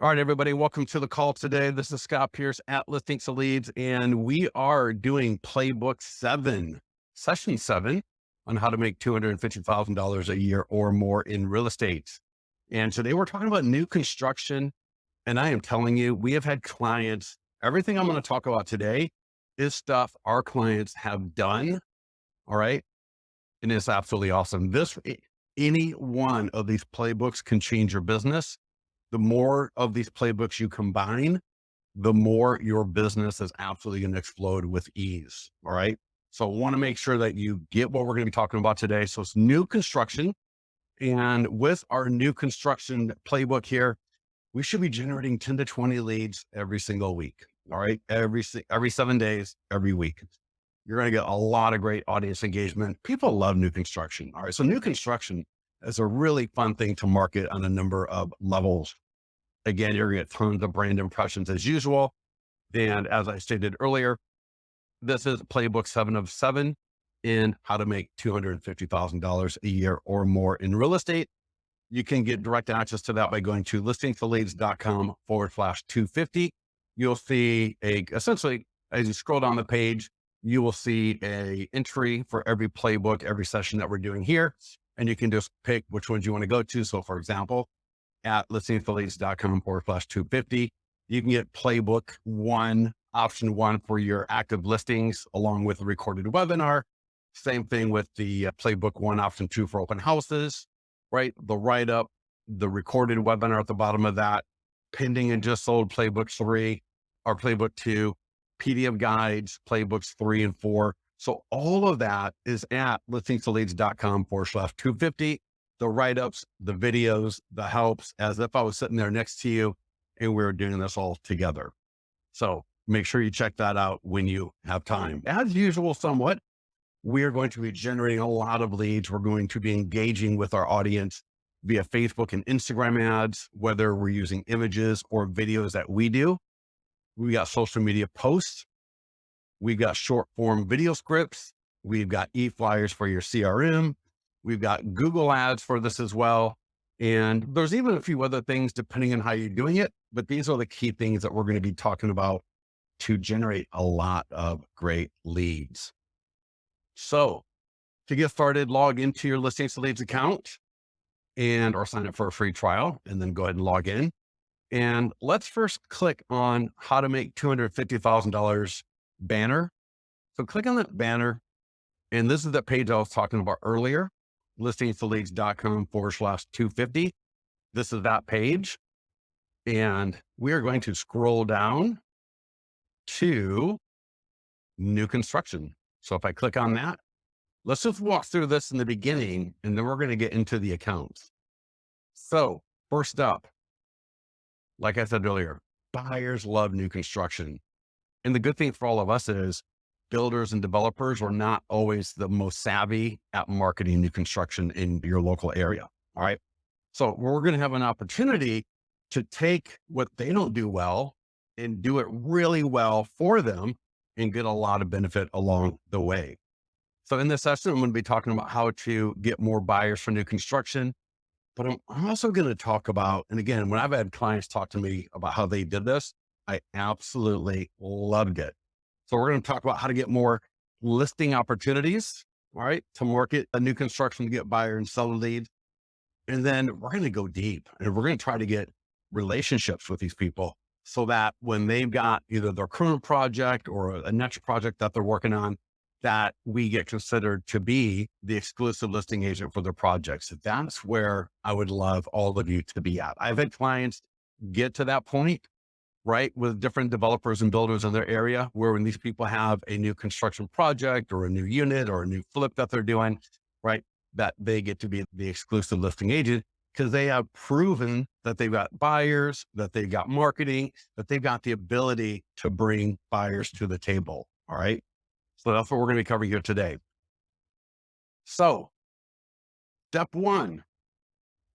All right, everybody, welcome to the call today. This is Scott Pierce at Listings to Leads, and we are doing Playbook 7, Session 7, on how to make $250,000 a year or more in real estate. And today we're talking about new construction. And I am telling you, we have had clients, everything I'm going to talk about today is stuff our clients have done. All right. And it's absolutely awesome. Any one of these playbooks can change your business. The more of these playbooks you combine, the more your business is absolutely going to explode with ease. All right. So I want to make sure that you get what we're going to be talking about today. So it's new construction. And with our new construction playbook here, we should be generating 10 to 20 leads every single week. All right. Every 7 days, every week. You're going to get a lot of great audience engagement. People love new construction. All right. So new construction is a really fun thing to market on a number of levels. Again, you're going to get tons of brand impressions as usual. And as I stated earlier, this is playbook 7 of 7 in how to make $250,000 a year or more in real estate. You can get direct access to that by going to listingtoleads.com/250. You'll see essentially, as you scroll down the page, you will see a entry for every playbook, every session that we're doing here. And you can just pick which ones you want to go to. So for example, at listingtoleads.com/250, you can get playbook 1, option 1 for your active listings, along with a recorded webinar. Same thing with the playbook 1, option 2 for open houses, right? The write-up, the recorded webinar at the bottom of that, pending and just sold playbook 3 or playbook 2, PDF guides, playbooks 3 and 4. So all of that is at listingtoleads.com/250. The write-ups, the videos, the helps, as if I was sitting there next to you and we were doing this all together. So make sure you check that out when you have time. As usual, somewhat, we are going to be generating a lot of leads. We're going to be engaging with our audience via Facebook and Instagram ads, whether we're using images or videos that we do. We got social media posts. We've got short form video scripts. We've got e-flyers for your CRM. We've got Google ads for this as well. And there's even a few other things depending on how you're doing it. But these are the key things that we're going to be talking about to generate a lot of great leads. So to get started, log into your Listings to Leads account or sign up for a free trial and then go ahead and log in. And let's first click on how to make $250,000 banner. So click on that banner. And this is the page I was talking about earlier, listingstoleads.com/250. This is that page. And we are going to scroll down to new construction. So if I click on that, let's just walk through this in the beginning, and then we're going to get into the accounts. So first up, like I said earlier, buyers love new construction. And the good thing for all of us is builders and developers are not always the most savvy at marketing new construction in your local area. All right. So we're going to have an opportunity to take what they don't do well and do it really well for them and get a lot of benefit along the way. So in this session, I'm going to be talking about how to get more buyers for new construction, but I'm also going to talk about, and again, when I've had clients talk to me about how they did this, I absolutely loved it. So we're going to talk about how to get more listing opportunities, all right, to market a new construction to get buyer and seller leads. And then we're going to go deep and we're going to try to get relationships with these people so that when they've got either their current project or a next project that they're working on, that we get considered to be the exclusive listing agent for their projects. That's where I would love all of you to be at. I've had clients get to that point, right, with different developers and builders in their area, where when these people have a new construction project or a new unit or a new flip that they're doing, right, that they get to be the exclusive listing agent because they have proven that they've got buyers, that they've got marketing, that they've got the ability to bring buyers to the table. All right. So that's what we're going to be covering here today. So step 1,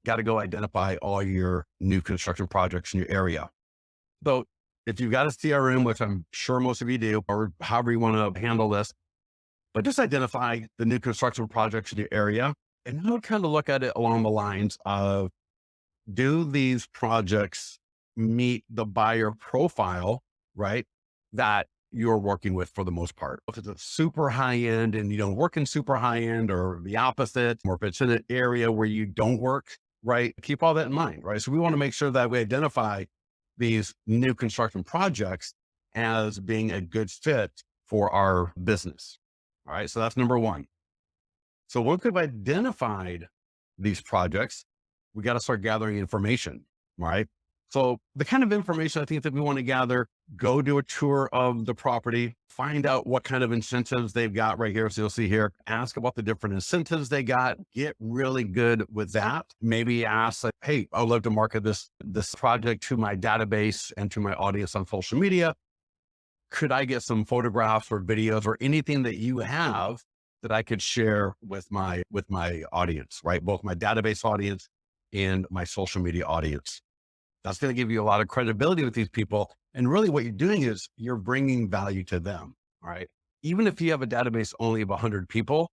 got to go identify all your new construction projects in your area. So if you've got a CRM, which I'm sure most of you do, or however you want to handle this, but just identify the new construction projects in your area and I'll kind of look at it along the lines of, do these projects meet the buyer profile, right, that you're working with for the most part. If it's a super high end and you don't work in super high end, or the opposite, or if it's in an area where you don't work, right, keep all that in mind, right? So we want to make sure that we identify these new construction projects as being a good fit for our business. All right. So that's number one. So once we've identified these projects, we got to start gathering information, right? So the kind of information I think that we want to gather, go do a tour of the property, find out what kind of incentives they've got right here. So you'll see here, ask about the different incentives they got, get really good with that. Maybe ask like, hey, I would love to market this project to my database and to my audience on social media. Could I get some photographs or videos or anything that you have that I could share with my audience, right? Both my database audience and my social media audience. That's going to give you a lot of credibility with these people. And really what you're doing is you're bringing value to them, right? Even if you have a database only of 100 people,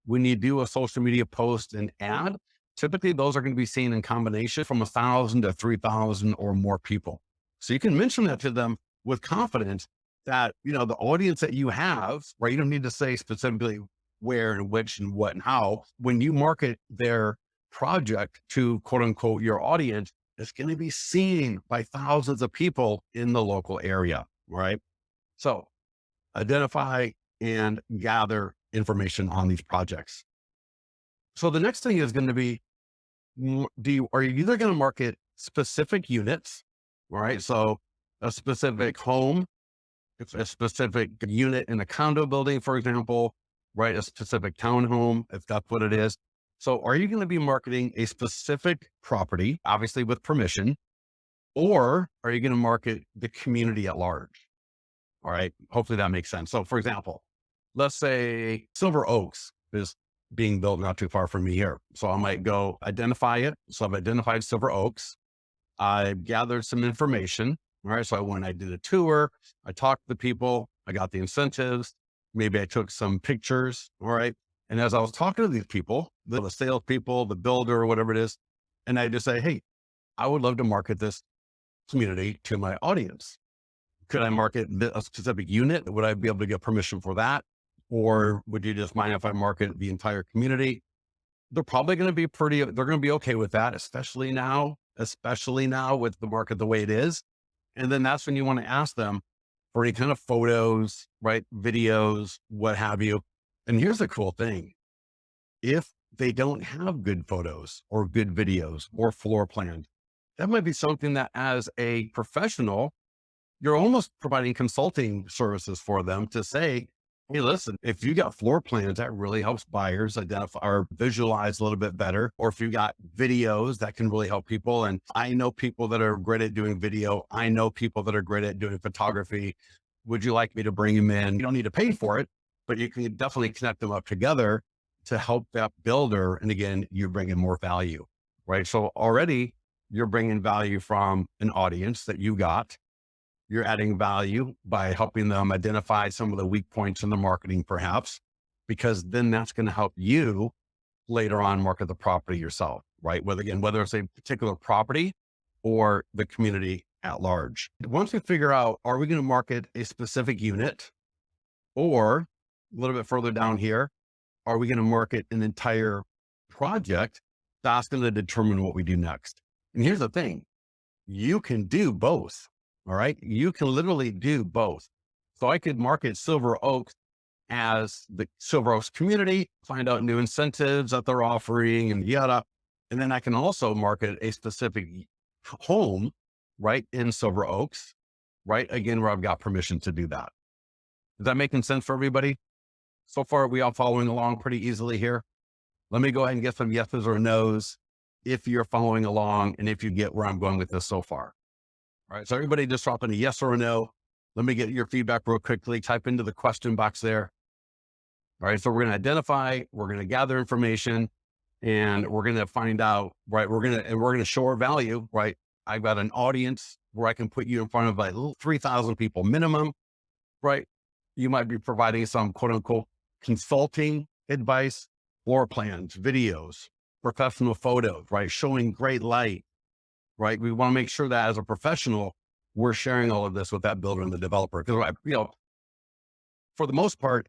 when you do a social media post and ad, typically those are going to be seen in combination from 1,000 to 3,000 or more people. So you can mention that to them with confidence that, you know, the audience that you have, right? You don't need to say specifically where and which and what and how. When you market their project to quote unquote your audience, it's going to be seen by thousands of people in the local area, right? So identify and gather information on these projects. So the next thing is going to be, are you either going to market specific units, right? So a specific home, a specific unit in a condo building, for example, right? A specific townhome, if that's what it is. So are you going to be marketing a specific property, obviously with permission, or are you going to market the community at large? All right. Hopefully that makes sense. So for example, let's say Silver Oaks is being built not too far from me here. So I might go identify it. So I've identified Silver Oaks. I've gathered some information. All right. So when I did a tour, I talked to the people, I got the incentives. Maybe I took some pictures. All right. And as I was talking to these people, the salespeople, the builder, or whatever it is, and I just say, hey, I would love to market this community to my audience. Could I market a specific unit? Would I be able to get permission for that? Or would you just mind if I market the entire community? They're probably going to be they're going to be okay with that, especially now with the market the way it is. And then that's when you want to ask them for any kind of photos, right? Videos, what have you. And here's the cool thing. If they don't have good photos or good videos or floor plans, that might be something that as a professional, you're almost providing consulting services for them to say, hey, listen, if you got floor plans, that really helps buyers identify or visualize a little bit better. Or if you got videos, that can really help people. And I know people that are great at doing video. I know people that are great at doing photography. Would you like me to bring them in? You don't need to pay for it, but you can definitely connect them up together to help that builder. And again, you're bringing more value, right? So already you're bringing value from an audience that you got. You're adding value by helping them identify some of the weak points in the marketing, perhaps, because then that's going to help you later on market the property yourself, right? Whether it's a particular property or the community at large. Once we figure out, are we going to market a specific unit, or a little bit further down here, are we going to market an entire project? That's going to determine what we do next. And here's the thing, you can do both. All right. You can literally do both. So I could market Silver Oaks as the Silver Oaks community, find out new incentives that they're offering and yada. And then I can also market a specific home, right, in Silver Oaks, right? Again, where I've got permission to do that. Is that making sense for everybody? So far, are we all following along pretty easily here? Let me go ahead and get some yeses or nos if you're following along and if you get where I'm going with this so far. All right. So everybody just drop in a yes or a no. Let me get your feedback real quickly. Type into the question box there. All right. So we're going to identify, we're going to gather information, and we're going to find out, right? We're going to show our value, right? I've got an audience where I can put you in front of like 3,000 people minimum, right? You might be providing some quote unquote consulting advice, floor plans, videos, professional photos, right? Showing great light, right? We want to make sure that as a professional, we're sharing all of this with that builder and the developer. Because, for the most part,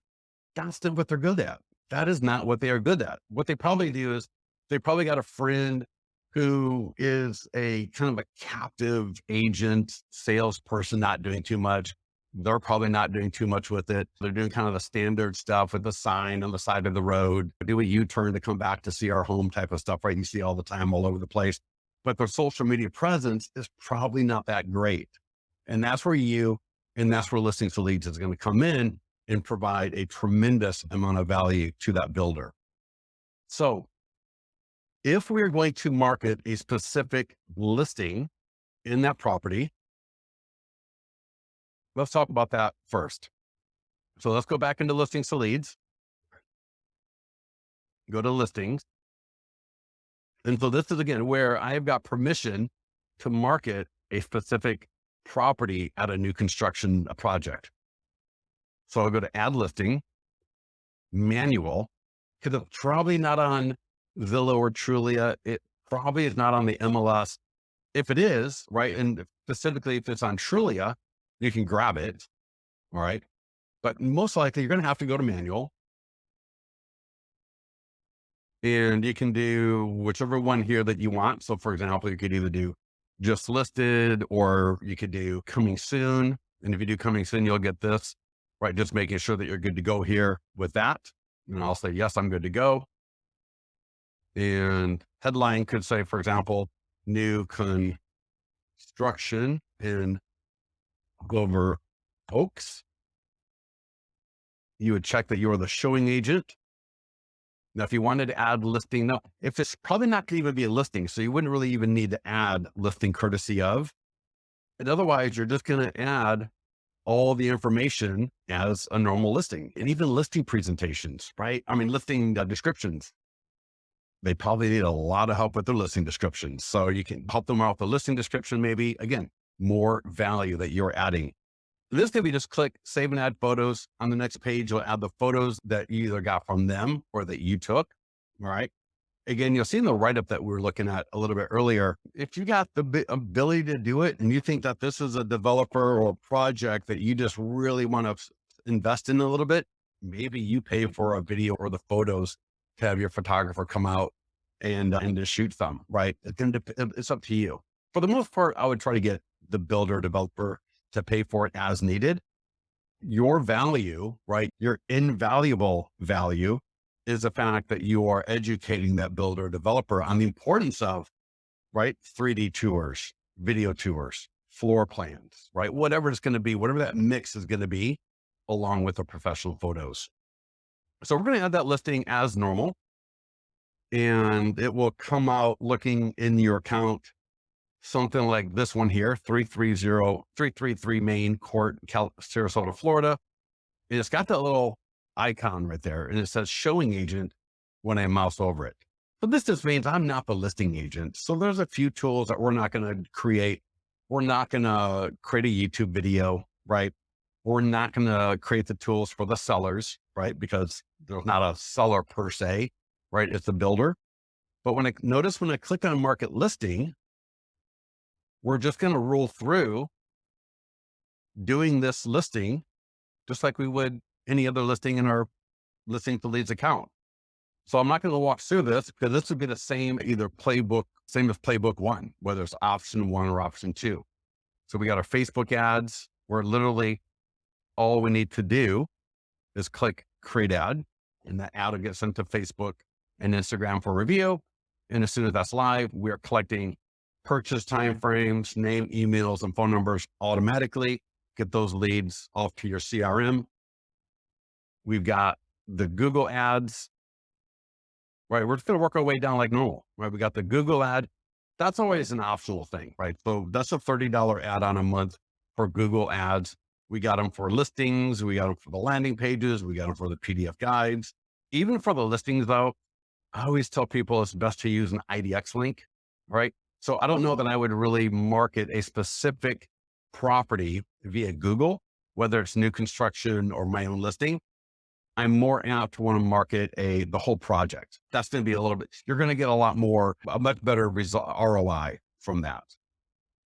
that's not what they're good at. That is not what they are good at. What they probably do is they probably got a friend who is a kind of a captive agent, salesperson, not doing too much. They're probably not doing too much with it. They're doing kind of the standard stuff with the sign on the side of the road, do a U-turn to come back to see our home type of stuff, right? You see all the time all over the place. But their social media presence is probably not that great. And that's where that's where Listings to Leads is going to come in and provide a tremendous amount of value to that builder. So if we're going to market a specific listing in that property, let's talk about that first. So let's go back into Listings to Leads, go to Listings. And so this is again where I've got permission to market a specific property at a new construction project. So I'll go to Add Listing, Manual, because it's probably not on Zillow or Trulia. It probably is not on the MLS. If it is, right, and specifically if it's on Trulia, you can grab it, all right? But most likely you're going to have to go to Manual. And you can do whichever one here that you want. So for example, you could either do Just Listed, or you could do Coming Soon. And if you do Coming Soon, you'll get this, right? Just making sure that you're good to go here with that. And I'll say, yes, I'm good to go. And headline could say, for example, New Construction in Glover Oaks. You would check that you are the showing agent. Now, if you wanted to add listing, no, if it's probably not going to even be a listing, so you wouldn't really even need to add listing courtesy of. And otherwise, you're just going to add all the information as a normal listing, and even listing presentations, right? I mean, listing descriptions. They probably need a lot of help with their listing descriptions. So you can help them out with the listing description, maybe, again, more value that you're adding. This could be just click Save and Add Photos. On the next page, you'll add the photos that you either got from them or that you took. All right. Again, you'll see in the write-up that we were looking at a little bit earlier, if you got the ability to do it and you think that this is a developer or project that you just really want to invest in a little bit, maybe you pay for a video or the photos to have your photographer come out and to shoot them, right? It's up to you. For the most part, I would try to get the builder developer to pay for it as needed. Your value, right? Your invaluable value is the fact that you are educating that builder developer on the importance of, right? 3D tours, video tours, floor plans, right? Whatever it's going to be, whatever that mix is going to be, along with the professional photos. So we're going to add that listing as normal, and it will come out looking in your account something like this one here, 333 Main Court, Sarasota, Florida. And it's got that little icon right there, and it says showing agent when I mouse over it. But this just means I'm not the listing agent. So there's a few tools that we're not going to create. We're not going to create a YouTube video, right? We're not going to create the tools for the sellers, right? Because there's not a seller per se, right? It's a builder. But when I click on market listing, we're just going to roll through doing this listing just like we would any other listing in our Listing to Leads account. So I'm not going to walk through this because this would be the same, same as playbook 1, whether it's option 1 or option 2. So we got our Facebook ads, where literally all we need to do is click create ad, and that ad will get sent to Facebook and Instagram for review. And as soon as that's live, we're collecting purchase timeframes, name, emails, and phone numbers automatically. Get those leads off to your CRM. We've got the Google ads, right? We're just going to work our way down like normal, right? We got the Google ad. That's always an optional thing, right? So that's a $30 add-on a month for Google ads. We got them for listings. We got them for the landing pages. We got them for the PDF guides. Even for the listings though, I always tell people it's best to use an IDX link, right? So I don't know that I would really market a specific property via Google, whether it's new construction or my own listing. I'm more apt to want to market the whole project. That's going to be a little bit, you're going to get a much better result, ROI from that.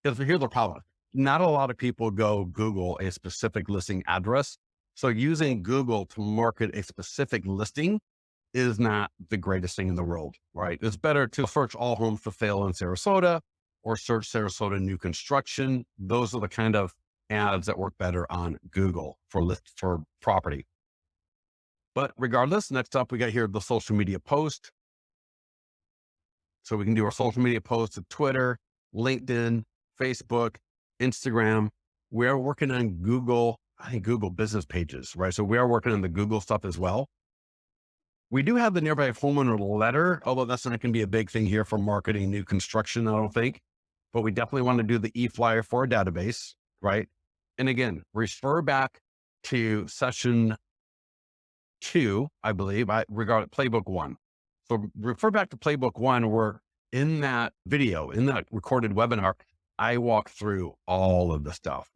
Because here's the problem. Not a lot of people go Google a specific listing address. So using Google to market a specific listing is not the greatest thing in the world, right? It's better to search all homes for sale in Sarasota or search Sarasota new construction. Those are the kind of ads that work better on Google for property. But regardless, next up, we got here the social media post. So we can do our social media posts at Twitter, LinkedIn, Facebook, Instagram. We are working on Google, I think Google business pages, right? So we are working on the Google stuff as well. We do have the nearby homeowner letter, although that's not going to be a big thing here for marketing new construction, I don't think. But we definitely want to do the e-flyer for our database, right? And again, refer back to session 2, I believe, regarding Playbook 1. So refer back to Playbook 1, where in that video, in that recorded webinar, I walk through all of the stuff,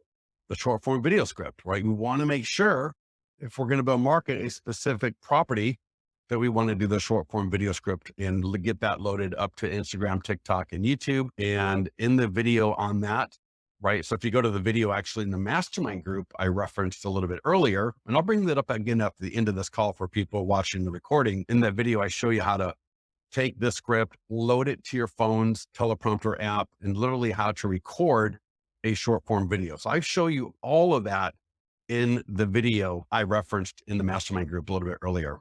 the short form video script, right? We want to make sure if we're going to market a specific property that we want to do the short form video script and get that loaded up to Instagram, TikTok, and YouTube. And in the video on that, right? So if you go to the video, actually in the mastermind group, I referenced a little bit earlier, and I'll bring that up again at the end of this call for people watching the recording. In that video, I show you how to take this script, load it to your phone's teleprompter app, and literally how to record a short form video. So I show you all of that in the video I referenced in the mastermind group a little bit earlier.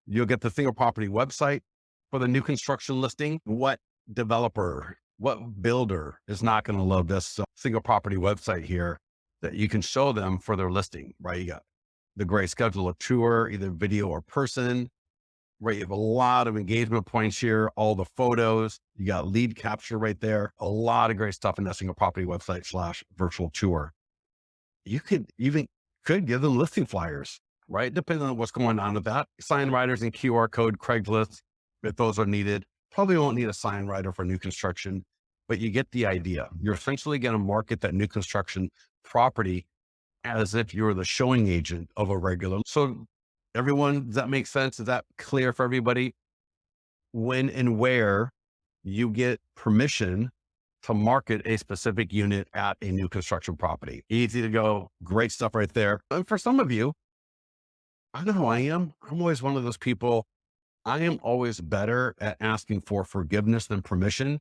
You'll get the single property website for the new construction listing. What developer, what builder is not going to love this single property website here that you can show them for their listing, right? You got the great schedule a tour, either video or person, right? You have a lot of engagement points here, all the photos, you got lead capture right there, a lot of great stuff in that single property website / virtual tour. You could give them listing flyers, right? Depending on what's going on with that. Sign writers and QR code, Craigslist, if those are needed. Probably won't need a sign writer for new construction, but you get the idea. You're essentially going to market that new construction property as if you're the showing agent of a regular. So everyone, does that make sense? Is that clear for everybody? When and where you get permission to market a specific unit at a new construction property. Easy to go. Great stuff right there. And for some of you, I know who I am. I'm always one of those people. I am always better at asking for forgiveness than permission.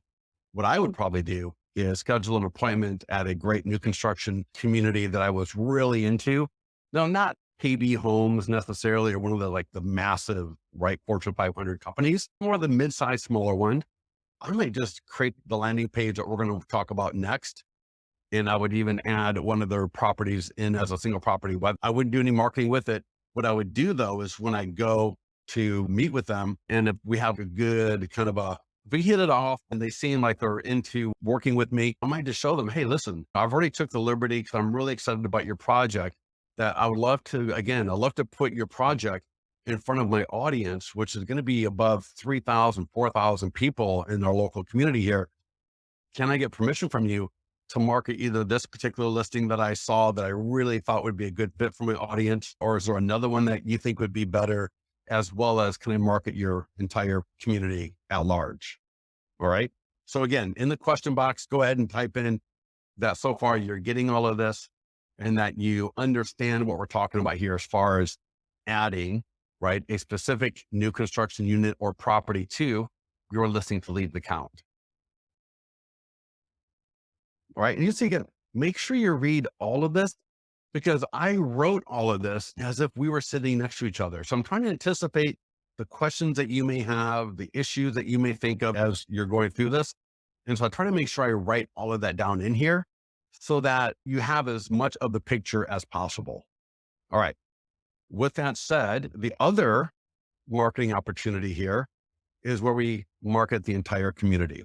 What I would probably do is schedule an appointment at a great new construction community that I was really into. No, not KB Homes necessarily, or one of the massive, right, Fortune 500 companies, more the mid-sized, smaller one. I might just create the landing page that we're going to talk about next. And I would even add one of their properties in as a single property web. I wouldn't do any marketing with it. What I would do though, is when I go to meet with them, and if we have a good kind of if we hit it off and they seem like they're into working with me, I might just show them, hey, listen, I've already took the liberty because I'm really excited about your project, that I would love to, again, I'd love to put your project in front of my audience, which is going to be above 3,000, 4,000 people in our local community here. Can I get permission from you to market either this particular listing that I saw that I really thought would be a good fit for my audience, or is there another one that you think would be better, as well as can I market your entire community at large? All right. So again, in the question box, go ahead and type in that so far you're getting all of this and that you understand what we're talking about here as far as adding, right, a specific new construction unit or property to your listing to lead the count. All right. And you see again, make sure you read all of this, because I wrote all of this as if we were sitting next to each other. So I'm trying to anticipate the questions that you may have, the issues that you may think of as you're going through this. And so I try to make sure I write all of that down in here so that you have as much of the picture as possible. All right. With that said, the other marketing opportunity here is where we market the entire community.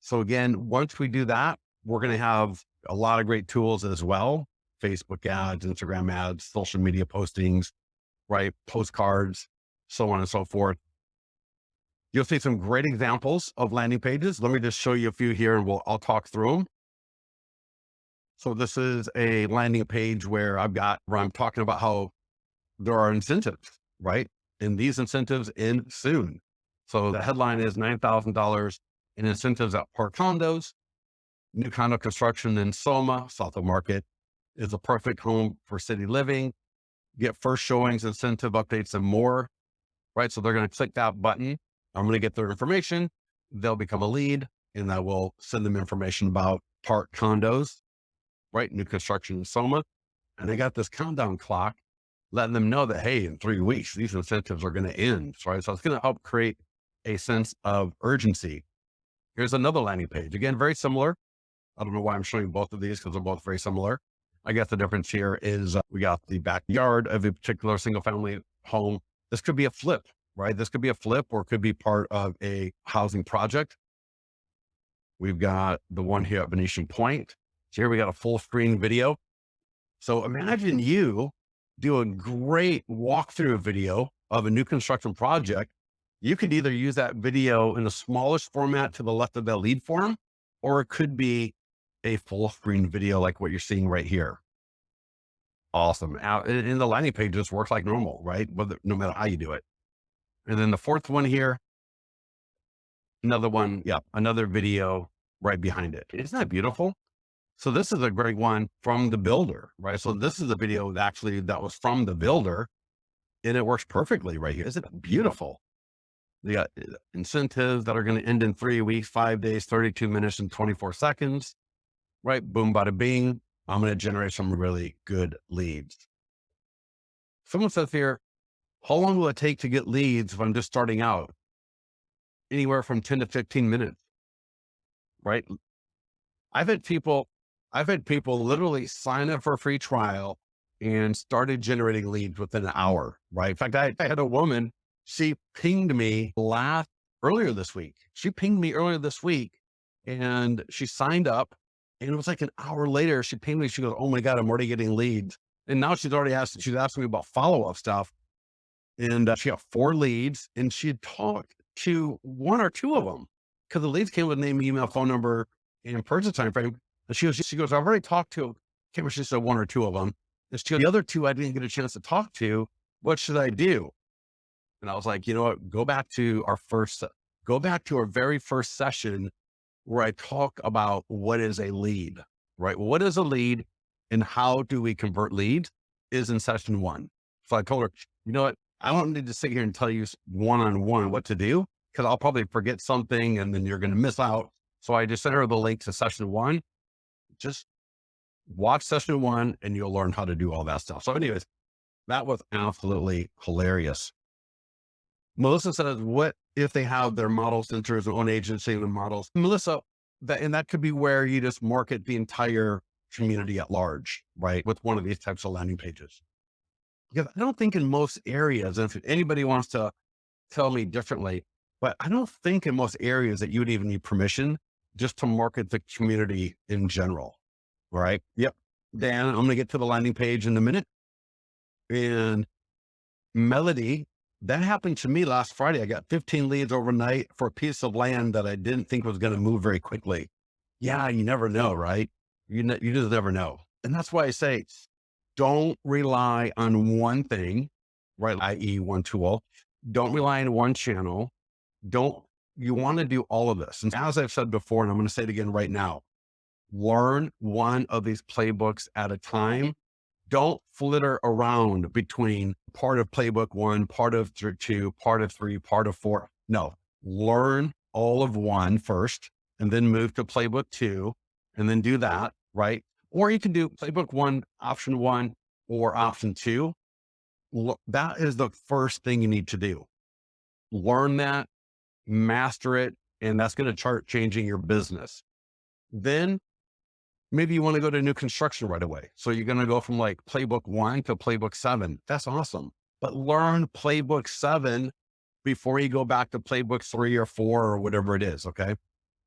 So again, once we do that, we're going to have a lot of great tools as well. Facebook ads, Instagram ads, social media postings, right? Postcards, so on and so forth. You'll see some great examples of landing pages. Let me just show you a few here and I'll talk through them. So this is a landing page where I'm talking about how there are incentives, right? And these incentives end soon. So the headline is $9,000 in incentives at Park Condos. New condo construction in Soma, South of Market, is a perfect home for city living. Get first showings, incentive updates, and more, right? So they're going to click that button. I'm going to get their information. They'll become a lead, and I will send them information about park condos, right? New construction in Soma. And I got this countdown clock letting them know that, hey, in 3 weeks, these incentives are going to end, right? So it's going to help create a sense of urgency. Here's another landing page. Again, very similar. I don't know why I'm showing both of these because they're both very similar. I guess the difference here is we got the backyard of a particular single family home. This could be a flip, right? This could be a flip or it could be part of a housing project. We've got the one here at Venetian Point. So here we got a full screen video. So imagine you do a great walkthrough video of a new construction project. You could either use that video in the smallest format to the left of that lead form, or it could be a full screen video like what you're seeing right here. Awesome. In the landing page, just works like normal, right? No matter how you do it. And then the fourth one here, another one. Yeah. Another video right behind it. Isn't that beautiful? So this is a great one from the builder, right? So this is a video that was from the builder and it works perfectly right here. Isn't it beautiful? They got incentives that are going to end in 3 weeks, 5 days, 32 minutes and 24 seconds, right? Boom, bada bing. I'm going to generate some really good leads. Someone says here, how long will it take to get leads if I'm just starting out? Anywhere from 10 to 15 minutes, right? I've had people literally sign up for a free trial and started generating leads within an hour, right? In fact, I had a woman, she pinged me earlier this week. She pinged me earlier this week and she signed up and it was like an hour later, she pinged me. She goes, oh my God, I'm already getting leads. And now she's asking me about follow-up stuff. And she got 4 leads and she had talked to 1 or 2 of them because the leads came with name, email, phone number, and purchase time frame. And she goes, I've already talked to, can't remember, she said 1 or 2 of them. And she goes, the other 2 I didn't get a chance to talk to. What should I do? And I was like, you know what? Go back to our very first session where I talk about what is a lead, right? What is a lead and how do we convert leads is in session 1. So I told her, you know what? I don't need to sit here and tell you one-on-one what to do because I'll probably forget something and then you're going to miss out. So I just sent her the link to session 1. Just watch session 1 and you'll learn how to do all that stuff. So anyways, that was absolutely hilarious. Melissa says, what if they have their model centers, their own agency and the models? Melissa, that could be where you just market the entire community at large, right? With one of these types of landing pages. Because I don't think in most areas, and if anybody wants to tell me differently, but I don't think in most areas that you would even need permission just to market the community in general, right? Yep. Dan, I'm going to get to the landing page in a minute. And Melody, that happened to me last Friday. I got 15 leads overnight for a piece of land that I didn't think was going to move very quickly. Yeah, you never know, right? You just never know. And that's why I say, don't rely on one thing, right? I.e. one tool. Don't rely on one channel. You want to do all of this. And as I've said before, and I'm going to say it again right now, learn one of these playbooks at a time. Don't flitter around between part of playbook 1, part of 2, part of 3, part of 4. No, learn all of 1 first and then move to playbook 2 and then do that, right? Or you can do playbook 1, option 1, or option 2. That is the first thing you need to do. Learn that, master it, and that's going to start changing your business. Then maybe you want to go to new construction right away. So you're going to go from like playbook 1 to playbook 7. That's awesome. But learn playbook 7 before you go back to playbook 3 or 4 or whatever it is. Okay.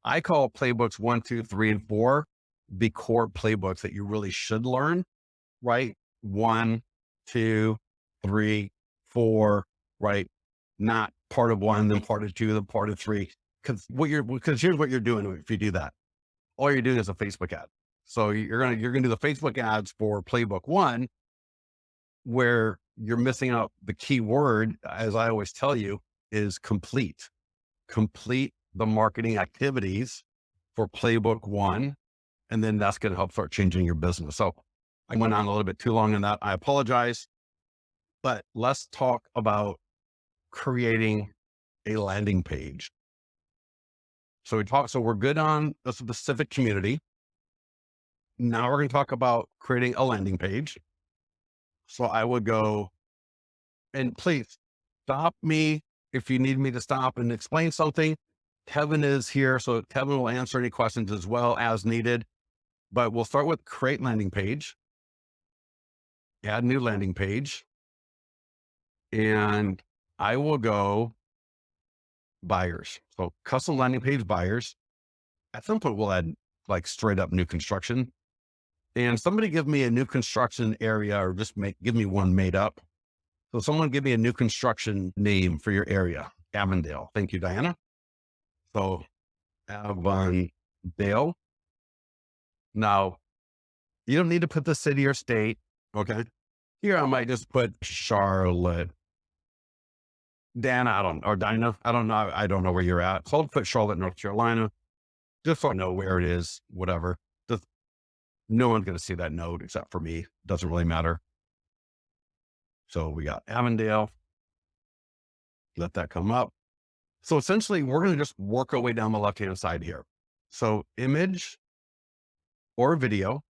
I call playbooks 1, 2, 3, and 4 the core playbooks that you really should learn, right? 1, 2, 3, 4, right? Not part of 1, then part of 2, then part of 3. Because here's what you're doing if you do that. All you're doing is a Facebook ad. So you're gonna do the Facebook ads for playbook 1, where you're missing out. The key word, as I always tell you, is complete. Complete the marketing activities for playbook 1 And then that's going to help start changing your business. So I went on a little bit too long on that. I apologize, but let's talk about creating a landing page. So we're good on a specific community. Now we're going to talk about creating a landing page. So I would go, and please stop me if you need me to stop and explain something. Kevin is here, so Kevin will answer any questions as well as needed. But we'll start with create landing page, add new landing page, and I will go buyers. So custom landing page buyers. At some point, we'll add like straight up new construction. And somebody give me a new construction area, or just give me one made up. So someone give me a new construction name for your area. Avondale. Thank you, Diana. So Avondale. Now, you don't need to put the city or state. Okay. Here, I might just put Charlotte. Dana, Dinah, I don't know. I don't know where you're at. So I'll put Charlotte, North Carolina, just so I know where it is, whatever. Just, no one's going to see that node except for me. Doesn't really matter. So we got Avondale. Let that come up. So essentially, we're going to just work our way down the left-hand side here. So image or video.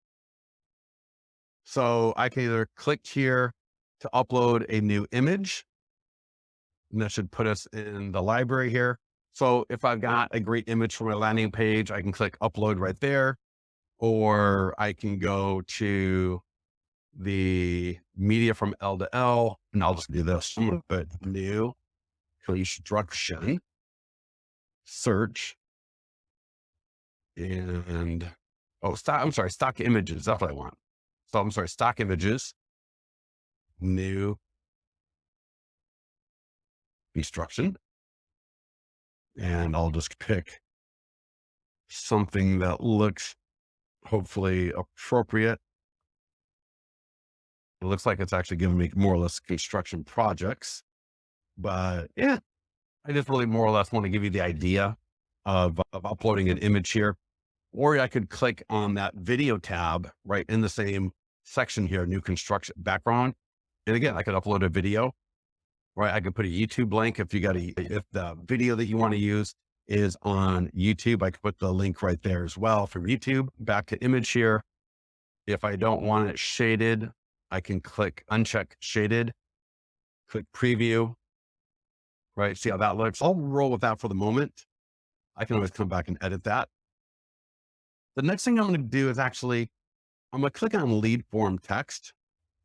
So I can either click here to upload a new image, and that should put us in the library here. So if I've got a great image for my landing page, I can click upload right there, or I can go to the media from L to L, and I'll just do this. I'm going to put new construction, search, and stock images. That's what I want. So I'm sorry, stock images, new construction. And I'll just pick something that looks hopefully appropriate. It looks like it's actually giving me more or less construction projects, but yeah, I just really more or less want to give you the idea of uploading an image here. Or I could click on that video tab right in the same section here, new construction background. And again, I could upload a video, right? I could put a YouTube link if the video that you want to use is on YouTube. I could put the link right there as well from YouTube. Back to image here. If I don't want it shaded, I can click uncheck shaded, click preview, right? See how that looks. I'll roll with that for the moment. I can always come back and edit that. The next thing I'm going to do is I'm going to click on lead form text,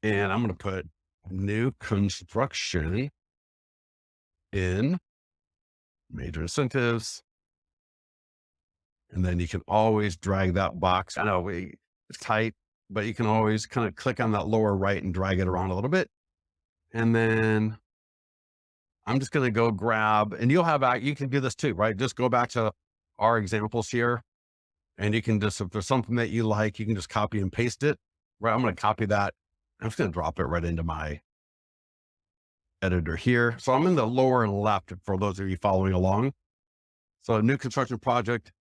and I'm going to put new construction in major incentives. And then you can always drag that box. I know it's tight, but you can always kind of click on that lower right and drag it around a little bit. And then I'm just going to go grab, and you can do this too, right? Just go back to our examples here. And you can just, if there's something that you like, you can just copy and paste it, right? I'm going to copy that. I'm just going to drop it right into my editor here. So I'm in the lower left for those of you following along. So a new construction project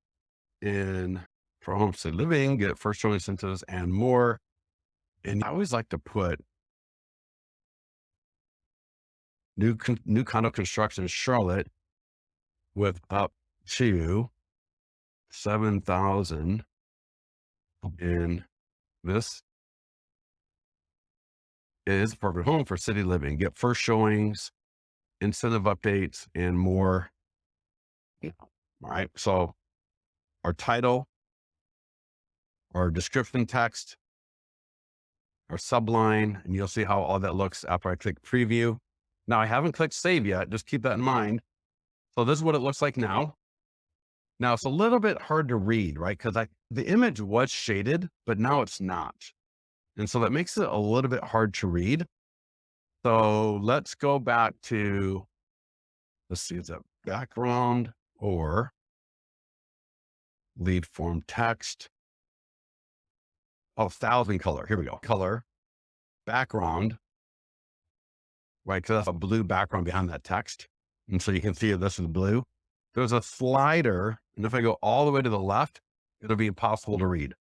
for homestead living, get first showing incentives and more. And I always like to put new condo construction in Charlotte with up to 7,000 in this is a perfect home for city living. Get first showings, incentive updates, and more. All right. So our title, our description text, our subline, and you'll see how all that looks after I click preview. Now I haven't clicked save yet. Just keep that in mind. So this is what it looks like now. Now it's a little bit hard to read, right? Because the image was shaded, but now it's not. And so that makes it a little bit hard to read. So let's go back to, let's see, is it background or lead form text? Oh, 1,000 color. Here we go. Color, background, right? Because that's a blue background behind that text. And so you can see this is blue. There's a slider. And if I go all the way to the left, it'll be impossible to read.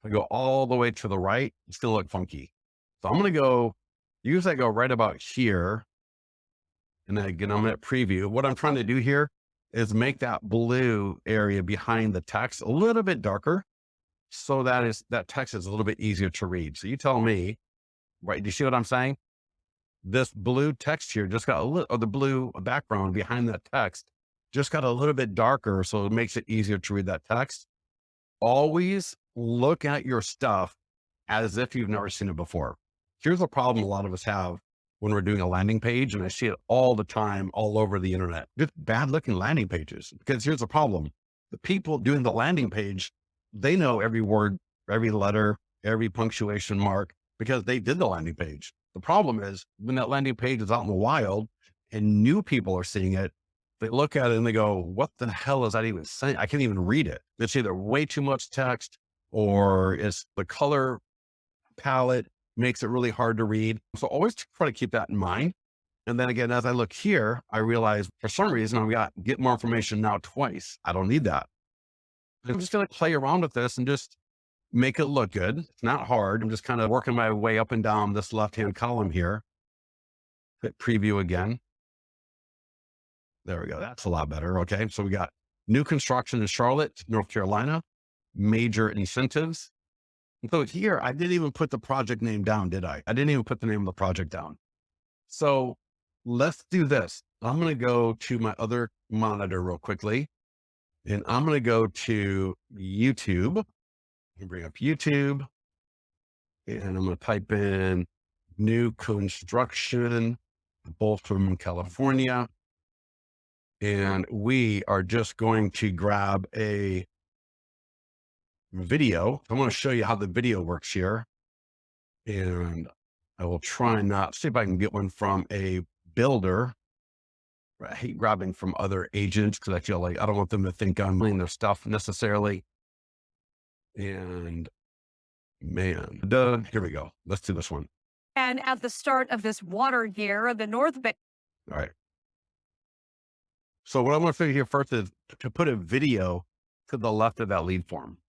If I go all the way to the right, it's going to look funky. So I'm going to go, usually I go right about here. And then again, I'm at preview. What I'm trying to do here is make that blue area behind the text a little bit darker. So that text is a little bit easier to read. So you tell me, right? Do you see what I'm saying? This blue text here just got a little, or the blue background behind that text just got a little bit darker. So it makes it easier to read that text. Always look at your stuff as if you've never seen it before. Here's a problem a lot of us have when we're doing a landing page, and I see it all the time, all over the internet. Just bad looking landing pages. Because here's the problem. The people doing the landing page, they know every word, every letter, every punctuation mark, because they did the landing page. The problem is when that landing page is out in the wild and new people are seeing it, they look at it and they go, what the hell is that even saying? I can't even read it. It's either way too much text or it's the color palette makes it really hard to read. So always try to keep that in mind. And then again, as I look here, I realize for some reason I've got get more information now twice. I don't need that. I'm just going to play around with this and just make it look good. It's not hard. I'm just kind of working my way up and down this left-hand column here. Hit preview again. There we go. That's a lot better. Okay. So we got new construction in Charlotte, North Carolina, major incentives. And so here, I didn't even put the project name down, did I? I didn't even put the name of the project down. So let's do this. I'm going to go to my other monitor real quickly, and I'm going to go to YouTube and bring up YouTube, and I'm going to type in new construction, both from California. And we are just going to grab a video. I want to show you how the video works here. And I will try and not see if I can get one from a builder. I hate grabbing from other agents because I feel like I don't want them to think I'm doing their stuff necessarily. And man, here we go. Let's do this one. And at the start of this water year, the North Bay. All right. So what I'm going to figure here first is to put a video to the left of that lead form.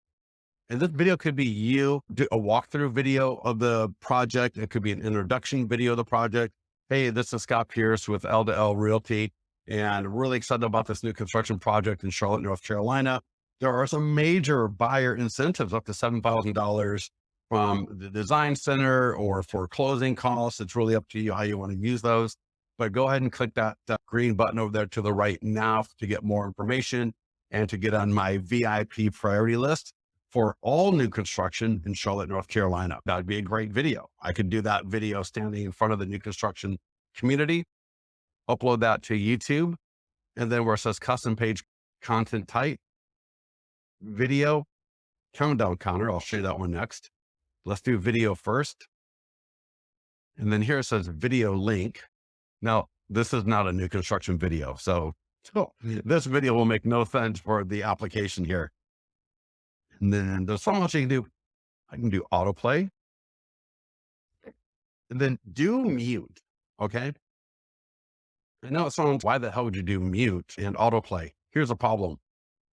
And this video could be you, do a walkthrough video of the project. It could be an introduction video of the project. Hey, this is Scott Pierce with L2L Realty, and really excited about this new construction project in Charlotte, North Carolina. There are some major buyer incentives up to $7,000 from the design center or for closing costs. It's really up to you how you want to use those. But go ahead and click that green button over there to the right now to get more information and to get on my VIP priority list for all new construction in Charlotte, North Carolina. That would be a great video. I could do that video standing in front of the new construction community, upload that to YouTube, and then where it says custom page content type, video, countdown counter. I'll show you that one next. Let's do video first. And then here it says video link. Now, this is not a new construction video. So this video will make no sense for the application here. And then there's so much you can do. I can do autoplay and then do mute. Okay. I know it sounds, why the hell would you do mute and autoplay? Here's a problem.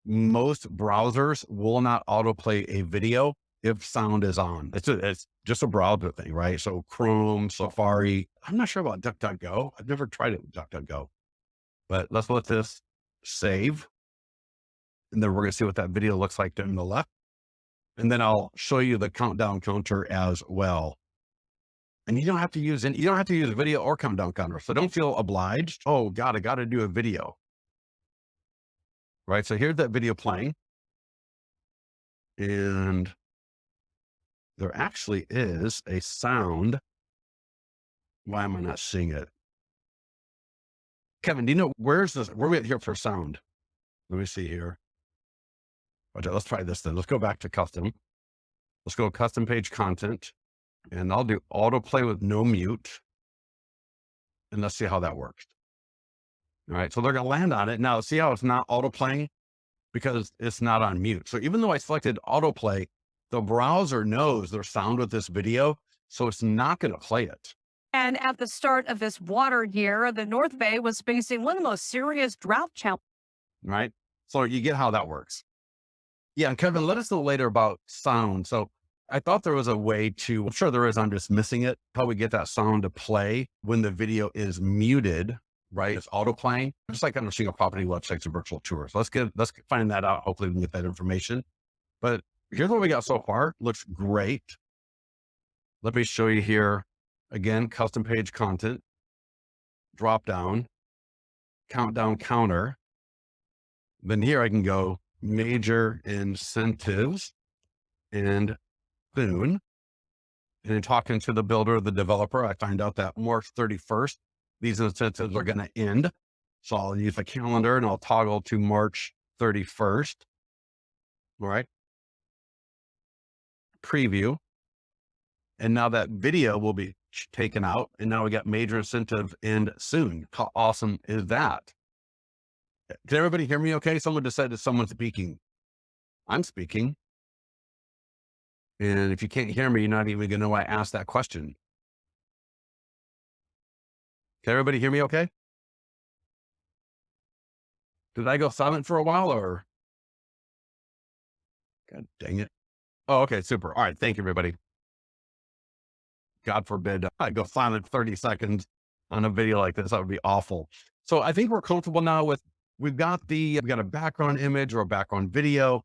Most browsers will not autoplay a video if sound is on. It's just a browser thing, right? So Chrome, Safari. I'm not sure about DuckDuckGo. I've never tried it with DuckDuckGo, but let's let this save. And then we're going to see what that video looks like down the left. And then I'll show you the countdown counter as well. And you don't have to use video or countdown counter. So don't feel obliged. Oh God, I got to do a video. Right. So here's that video playing. And there actually is a sound. Why am I not seeing it? Kevin, do you know where's this? Where are we at here for sound? Let me see here. Okay, let's try this then. Let's go back to custom. Let's go custom page content, and I'll do autoplay with no mute. And let's see how that works. All right. So they're going to land on it. Now see how it's not autoplaying because it's not on mute. So even though I selected autoplay, the browser knows there's sound with this video, so it's not going to play it. And at the start of this water year, the North Bay was facing one of the most serious drought challenges. Right. So you get how that works. Yeah. And Kevin, let us know later about sound. So I thought there was a way to, I'm sure there is, I'm just missing it. How we get that sound to play when the video is muted, right? It's auto playing, just like on a single property websites and virtual tours. Let's find that out. Hopefully we can get that information. But here's what we got so far. Looks great. Let me show you here again, custom page content, drop down, countdown counter. Then here I can go major incentives and soon. And in talking to the builder or the developer, I find out that March 31st, these incentives are going to end. So I'll use a calendar and I'll toggle to March 31st. All right. Preview. And now that video will be taken out. And now we got major incentive end soon. How awesome is that? Can everybody hear me okay? Someone just said that someone's speaking. I'm speaking. And if you can't hear me, you're not even going to know I asked that question. Can everybody hear me okay? Did I go silent for a while or? God dang it. Oh, okay, super. All right. Thank you, everybody. God forbid I go silent 30 seconds on a video like this. That would be awful. So I think we're comfortable now with, we've got a background image or a background video.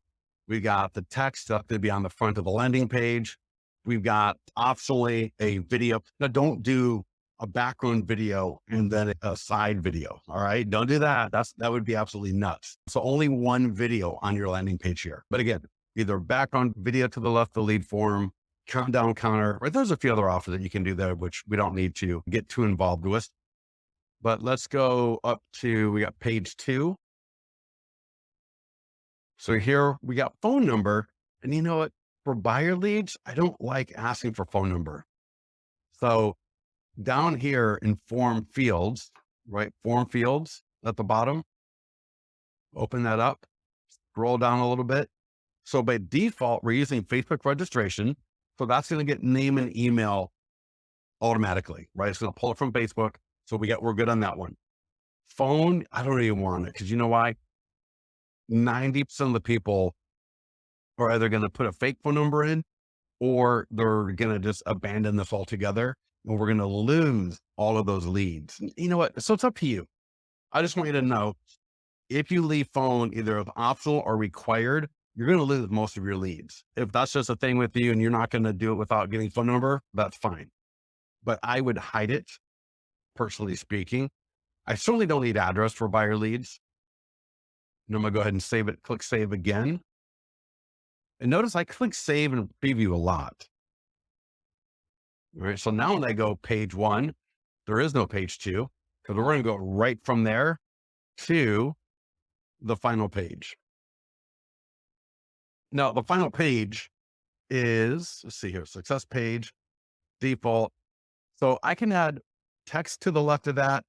We got the text that's going to be on the front of the landing page. We've got optionally a video. Now don't do a background video and then a side video. All right. Don't do that. That would be absolutely nuts. So only one video on your landing page here. But again, either background video to the left, the lead form, countdown counter, right? There's a few other options that you can do there, which we don't need to get too involved with. But let's go up to, we got page 2. So here we got phone number. And you know what? For buyer leads, I don't like asking for phone number. So down here in form fields, right? Form fields at the bottom, open that up, scroll down a little bit. So by default, we're using Facebook registration. So that's going to get name and email automatically, right? It's going to pull it from Facebook. So we're good on that one. Phone, I don't even want it because you know why? 90% of the people are either going to put a fake phone number in or they're going to just abandon this altogether. And we're going to lose all of those leads. You know what? So it's up to you. I just want you to know if you leave phone either as optional or required, you're going to lose most of your leads. If that's just a thing with you and you're not going to do it without getting phone number, that's fine. But I would hide it, personally speaking. I certainly don't need address for buyer leads. And I'm going to go ahead and save it, click save again. And notice I click save and preview a lot. All right, so now when I go page 1, there is no page 2 because we're going to go right from there to the final page. Now, the final page is, let's see here, success page, default. So I can add text to the left of that.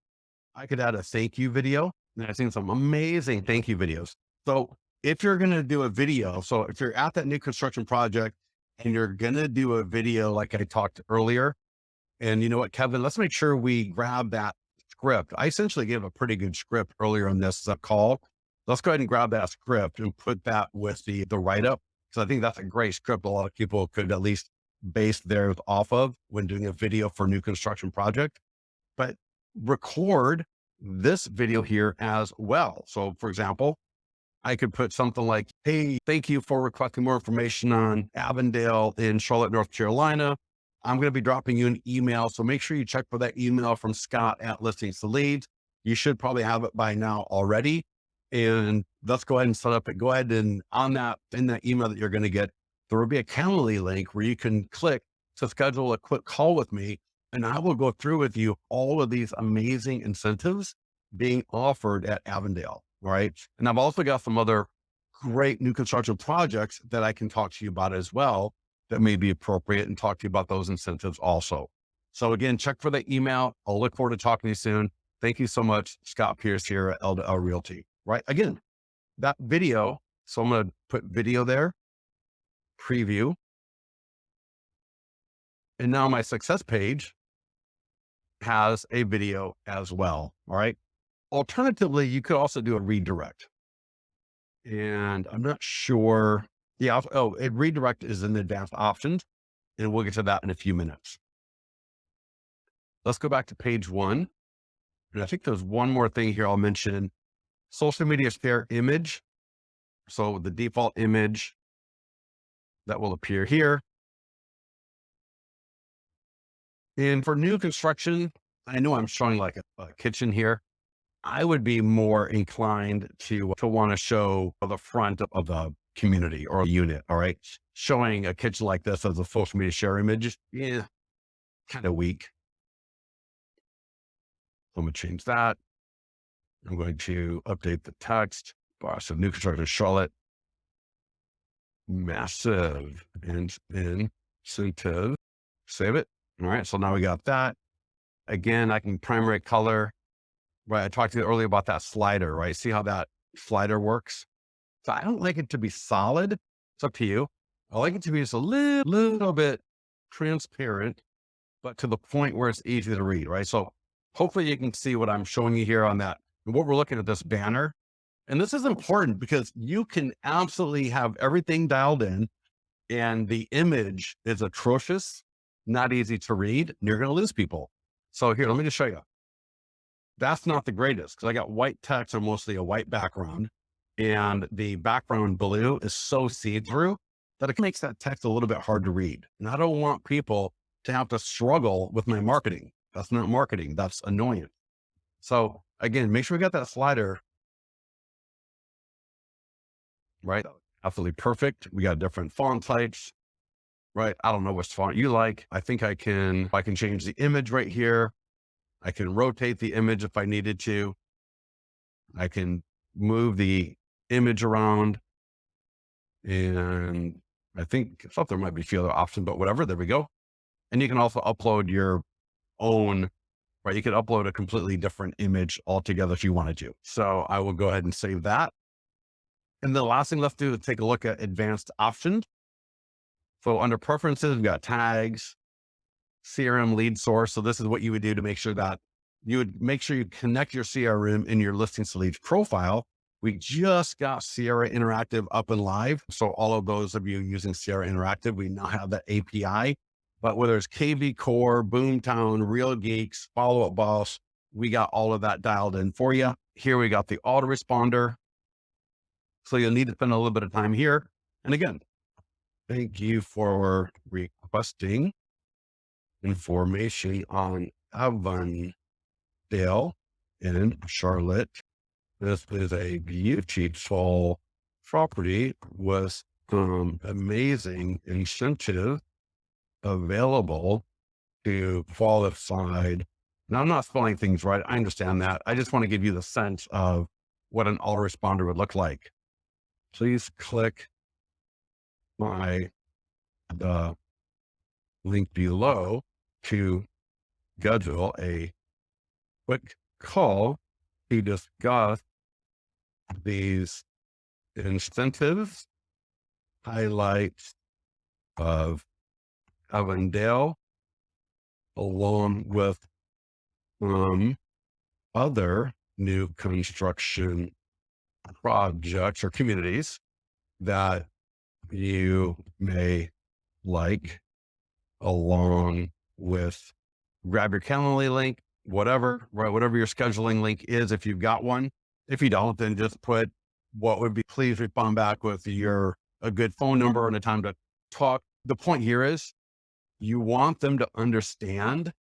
I could add a thank you video. And I've seen some amazing thank you videos. So if you're going to do a video, so if you're at that new construction project and you're going to do a video, like I talked earlier, and you know what, Kevin, let's make sure we grab that script. I essentially gave a pretty good script earlier on this call. Let's go ahead and grab that script and put that with the write-up. Because I think that's a great script. A lot of people could at least base theirs off of when doing a video for a new construction project, but record this video here as well. So for example, I could put something like, hey, thank you for requesting more information on Avondale in Charlotte, North Carolina. I'm going to be dropping you an email. So make sure you check for that email from Scott at Listings to Leads. You should probably have it by now already. And let's go ahead and set up it. Go ahead and in that email that you're going to get, there will be a Calendly link where you can click to schedule a quick call with me. And I will go through with you all of these amazing incentives being offered at Avondale. Right. And I've also got some other great new construction projects that I can talk to you about as well that may be appropriate and talk to you about those incentives also. So again, check for the email. I'll look forward to talking to you soon. Thank you so much. Scott Pierce here at L2L Realty. Right. Again, that video. So I'm going to put video there, preview. And now my success page has a video as well. All right. Alternatively, you could also do a redirect. And I'm not sure Yeah. Oh, it redirect is in the advanced options, and we'll get to that in a few minutes. Let's go back to page 1. And I think there's one more thing here I'll mention. Social media share image. So the default image that will appear here. And for new construction, I know I'm showing like a kitchen here. I would be more inclined to want to show the front of the community or unit. All right. Showing a kitchen like this as a social media share image. Yeah. Kind of weak. I'm going to change that. I'm going to update the text. So new construction Charlotte. Massive incentive. Save it. All right. So now we got that. Again, I can primary color. Right. I talked to you earlier about that slider, right? See how that slider works? So I don't like it to be solid. It's up to you. I like it to be just a little bit transparent, but to the point where it's easy to read, right? So hopefully you can see what I'm showing you here on that. And what we're looking at this banner. And this is important because you can absolutely have everything dialed in and the image is atrocious, not easy to read, and you're going to lose people. So here, let me just show you. That's not the greatest because I got white text or mostly a white background, and the background blue is so see-through that it makes that text a little bit hard to read. And I don't want people to have to struggle with my marketing. That's not marketing. That's annoying. So again, make sure we got that slider right. Absolutely perfect. We got different font types, right? I don't know which font you like. I think I can change the image right here. I can rotate the image if I needed to. I can move the image around, and I thought there might be a few other options, but whatever, there we go. And you can also upload your own, right? You could upload a completely different image altogether if you wanted to. So I will go ahead and save that. And the last thing let's do is take a look at advanced options. So under preferences, we've got tags, CRM lead source. So this is what you would do to make sure that you would make sure you connect your CRM in your listings to leads profile. We just got Sierra Interactive up and live. So all of those of you using Sierra Interactive, we now have that API. But whether it's KV Core, Boomtown, Real Geeks, Follow Up Boss, we got all of that dialed in for you. Here we got the autoresponder. So you'll need to spend a little bit of time here. And again, thank you for requesting information on Avondale in Charlotte. This is a beautiful property with some amazing incentive available to qualified. Now, I'm not spelling things right. I understand that. I just want to give you the sense of what an autoresponder would look like. Please click the link below to schedule a quick call to discuss these incentives, highlights of Avondale, along with other new construction projects or communities that you may like, along with grab your Calendly link, whatever, right? Whatever your scheduling link is, if you've got one. If you don't, then just put what would be, please respond back with a good phone number and a time to talk. The point here is you want them to understand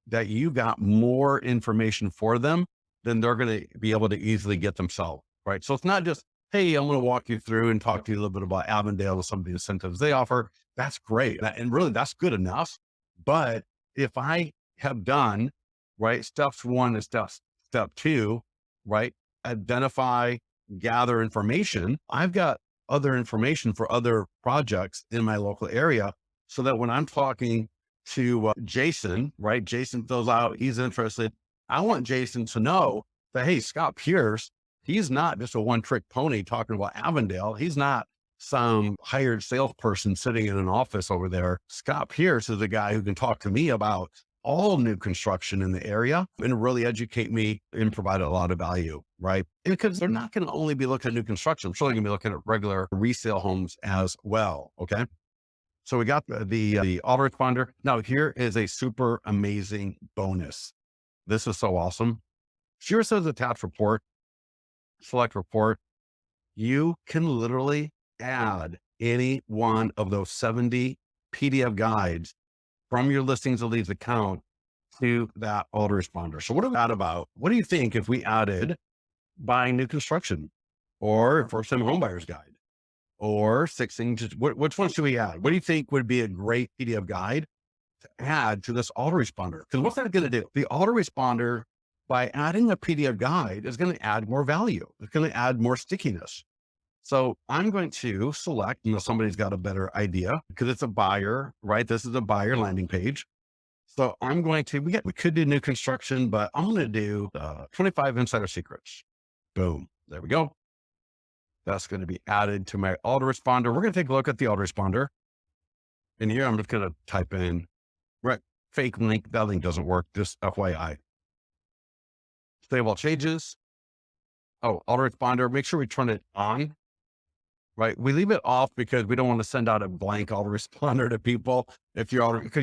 that you got more information for them than they're going to be able to easily get themselves, right? So it's not just, hey, I'm going to walk you through and talk to you a little bit about Avondale and some of the incentives they offer. That's great. And really, that's good enough. But if I have done, right, steps 1 and step 2, right, identify, gather information, I've got other information for other projects in my local area, so that when I'm talking to Jason, right, Jason fills out, he's interested. I want Jason to know that, hey, Scott Pierce, he's not just a one-trick pony talking about Avondale. He's not some hired salesperson sitting in an office over there. Scott Pierce is a guy who can talk to me about all new construction in the area and really educate me and provide a lot of value, right? And because they're not going to only be looking at new construction, I'm sure they're going to be looking at regular resale homes as well. Okay. So we got the autoresponder. Now here is a super amazing bonus. This is so awesome. Here says attach report, select report. You can literally add any one of those 70 PDF guides from your listings and leads account to that autoresponder. So what are we at about? What do you think if we added buying new construction or first time home buyers guide or which one should we add? What do you think would be a great PDF guide to add to this autoresponder? Because what's that going to do? The autoresponder, by adding a PDF guide, is going to add more value. It's going to add more stickiness. So I'm going to select, unless somebody's got a better idea, because it's a buyer, right? This is a buyer landing page. So I'm going to, we could do new construction, but I'm going to do 25 insider secrets. Boom. There we go. That's going to be added to my autoresponder. We're going to take a look at the autoresponder. And here I'm just going to type in, right, fake link. That link doesn't work. Just FYI. Save all changes. Oh, autoresponder. Make sure we turn it on. Right. We leave it off because we don't want to send out a blank autoresponder to people. Because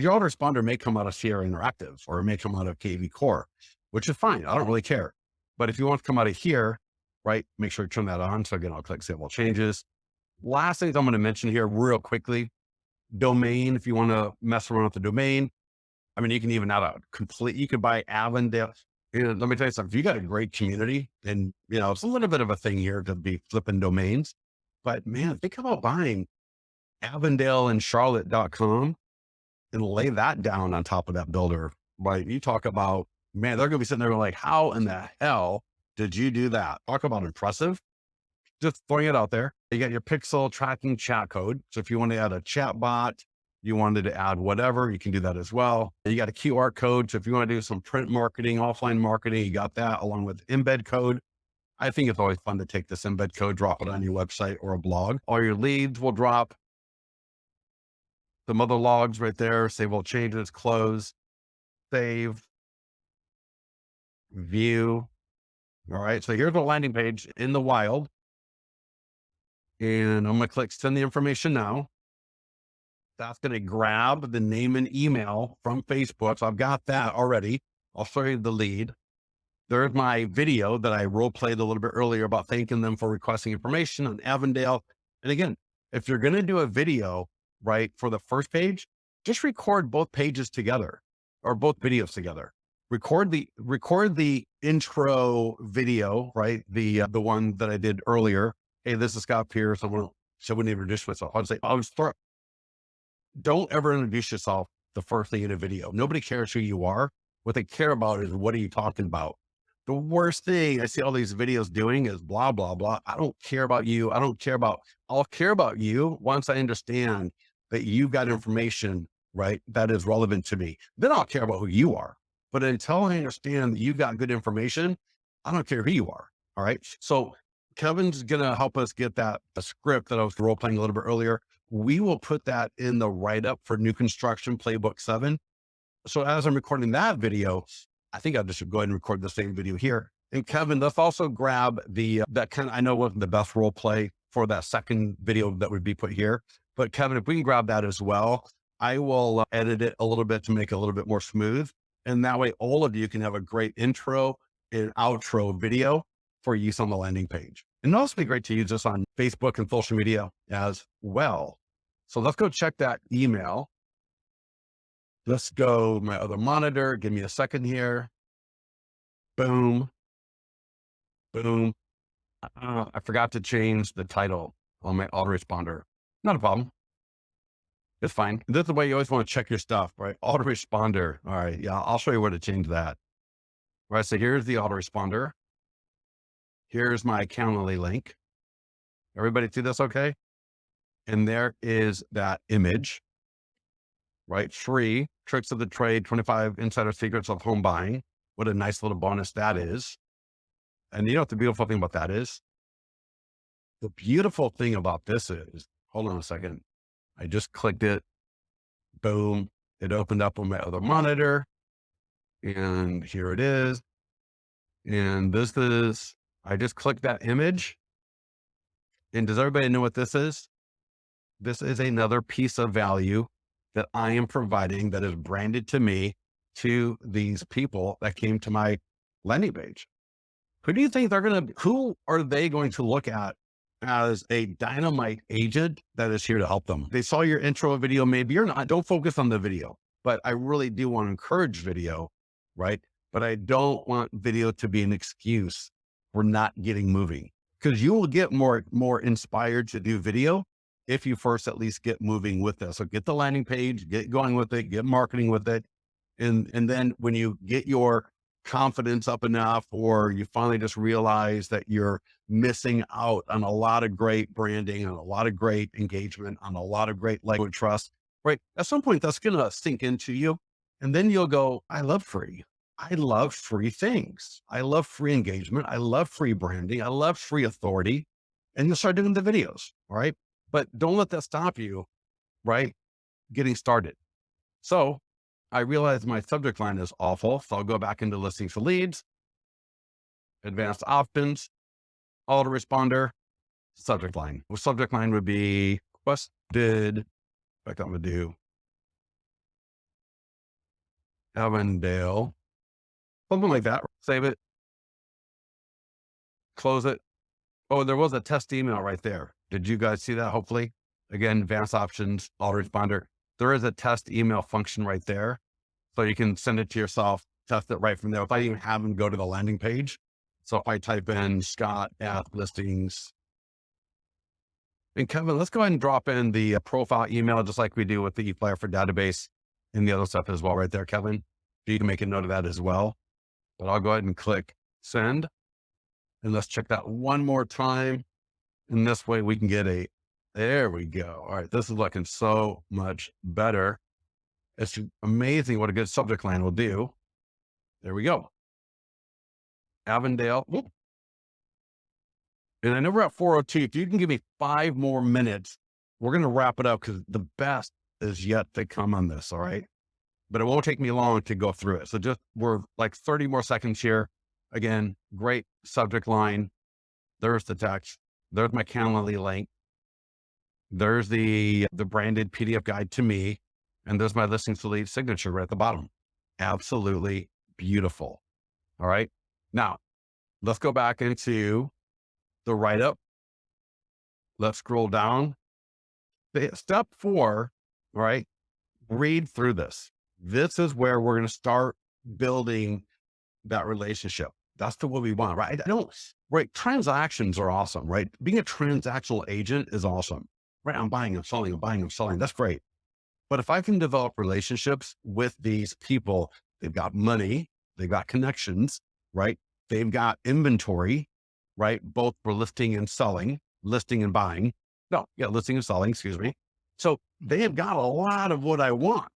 your autoresponder may come out of Sierra Interactive or it may come out of KV Core, which is fine. I don't really care. But if you want to come out of here, right, make sure you turn that on. So again, I'll click Save All Changes. Last things I'm going to mention here real quickly, domain. If you want to mess around with the domain, I mean, you can even add you could buy Avondale. Let me tell you something. If you got a great community, and it's a little bit of a thing here to be flipping domains, but man, think about buying Avondale and Charlotte.com and lay that down on top of that builder, right? You talk about, man, they're going to be sitting there like, how in the hell did you do that? Talk about impressive. Just throwing it out there. You got your pixel tracking chat code. So if you want to add a chat bot, you wanted to add whatever, you can do that as well. You got a QR code. So if you want to do some print marketing, offline marketing, you got that along with embed code. I think it's always fun to take this embed code, drop it on your website or a blog. All your leads will drop. Some other logs right there. Save all changes, close, save, view. All right. So here's the landing page in the wild. And I'm going to click send the information now. That's going to grab the name and email from Facebook. So I've got that already. I'll show you the lead. There's my video that I role played a little bit earlier about thanking them for requesting information on Avondale. And again, if you're going to do a video, right, for the first page, just record both pages together or both videos together. Record the intro video, right? The one that I did earlier. Hey, this is Scott Pierce. I wouldn't introduce myself. Don't ever introduce yourself the first thing in a video. Nobody cares who you are. What they care about is, what are you talking about? The worst thing I see all these videos doing is blah, blah, blah. I don't care about you. I'll care about you once I understand that you've got information, right, that is relevant to me. Then I'll care about who you are. But until I understand that you've got good information, I don't care who you are. All right. So Kevin's going to help us get a script that I was role playing a little bit earlier. We will put that in the write-up for new construction playbook 7. So as I'm recording that video, I think I'll just go ahead and record the same video here. And Kevin, let's also grab I know wasn't the best role play for that second video that would be put here, but Kevin, if we can grab that as well, I will edit it a little bit to make it a little bit more smooth. And that way all of you can have a great intro and outro video for use on the landing page. And it'll also be great to use this on Facebook and social media as well. So let's go check that email. Let's go my other monitor. Give me a second here. Boom. Boom. I forgot to change the title on my autoresponder. Not a problem. It's fine. This is the way you always want to check your stuff, right? Autoresponder. All right. Yeah, I'll show you where to change that. All right. So here's the autoresponder. Here's my Calendly link. Everybody see this okay? And there is that image, right? Free tricks of the trade, 25 insider secrets of home buying. What a nice little bonus that is. And you know what the beautiful thing about that is? The beautiful thing about this is, hold on a second. I just clicked it. Boom. It opened up on my other monitor. And here it is. And this is, I just clicked that image. And does everybody know what this is? This is another piece of value that I am providing that is branded to me, to these people that came to my landing page. Who do you think who are they going to look at as a dynamite agent that is here to help them? They saw your intro video, maybe you're not, don't focus on the video, but I really do want to encourage video, right? But I don't want video to be an excuse for not getting moving, because you will get more inspired to do video if you first at least get moving with this. So get the landing page, get going with it, get marketing with it. And then when you get your confidence up enough, or you finally just realize that you're missing out on a lot of great branding, on a lot of great engagement, on a lot of great language trust, right? At some point that's going to sink into you. And then you'll go, I love free. I love free things. I love free engagement. I love free branding. I love free authority. And you'll start doing the videos. All right. But don't let that stop you, right? Getting started. So I realize my subject line is awful. So I'll go back into listings for leads, advanced options, autoresponder, subject line. Well, subject line would be requested. In fact, I'm going to do Avondale, something like that. Save it, close it. Oh, there was a test email right there. Did you guys see that? Hopefully. Again, advanced options, autoresponder. There is a test email function right there. So you can send it to yourself, test it right from there. If I even have them go to the landing page. So if I type in Scott at listings, and Kevin, let's go ahead and drop in the profile email, just like we do with the eFlyer for database and the other stuff as well right there, Kevin. You can make a note of that as well. But I'll go ahead and click send. And let's check that one more time. And this way we can get there we go. All right. This is looking so much better. It's amazing what a good subject line will do. There we go. Avondale. Whoop. And I know we're at 4:02. If you can give me 5 more minutes, we're going to wrap it up, because the best is yet to come on this. All right. But it won't take me long to go through it. So we're like 30 more seconds here. Again, great subject line. There's the text. There's my Calendly link. There's the branded PDF guide to me. And there's my listings to lead signature right at the bottom. Absolutely beautiful. All right. Now let's go back into the write-up. Let's scroll down. Step 4, all right. Read through this. This is where we're going to start building that relationship. That's what we want, right? Right. Transactions are awesome, right? Being a transactional agent is awesome, right? I'm buying, I'm selling, I'm buying, I'm selling. That's great. But if I can develop relationships with these people, they've got money, they've got connections, right? They've got inventory, right? Both for listing and selling, listing and buying. No, yeah, listing and selling, excuse me. So they have got a lot of what I want,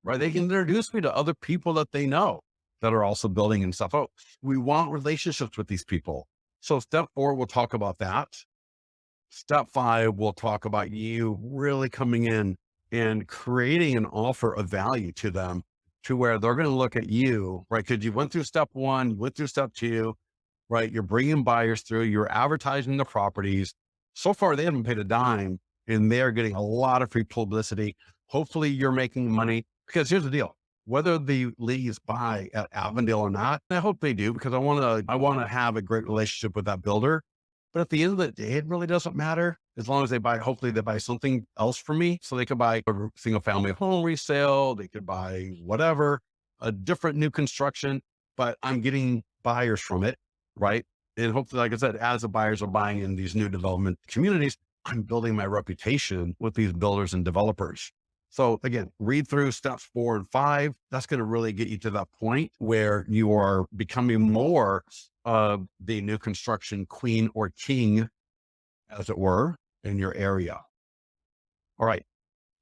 right? They can introduce me to other people that they know that are also building and stuff. Oh, we want relationships with these people. So step 4, we'll talk about that. Step 5, we'll talk about you really coming in and creating an offer of value to them, to where they're going to look at you, right? Because you went through step 1, you went through step 2, right? You're bringing buyers through, you're advertising the properties. So far, they haven't paid a dime, and they're getting a lot of free publicity. Hopefully you're making money, because here's the deal. Whether the leads buy at Avondale or not, I hope they do, because I want to have a great relationship with that builder. But at the end of the day, it really doesn't matter, as long as they buy, hopefully they buy something else from me. So they could buy a single family home resale. They could buy whatever, a different new construction, but I'm getting buyers from it. Right. And hopefully, like I said, as the buyers are buying in these new development communities, I'm building my reputation with these builders and developers. So again, read through steps 4 and 5. That's going to really get you to that point where you are becoming more of the new construction queen or king, as it were, in your area. All right.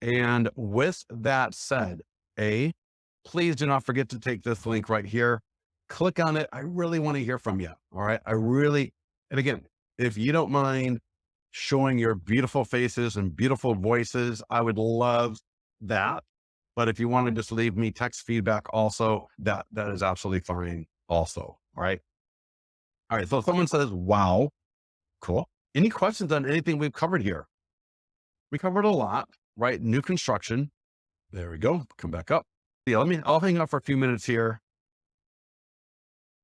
And with that said, please do not forget to take this link right here. Click on it. I really want to hear from you. All right. And again, if you don't mind showing your beautiful faces and beautiful voices, I would love that. But if you want to just leave me text feedback also, that is absolutely fine also. All right. All right. So if someone says, wow, cool. Any questions on anything we've covered here? We covered a lot, right? New construction. There we go. Come back up. Yeah, I'll hang out for a few minutes here.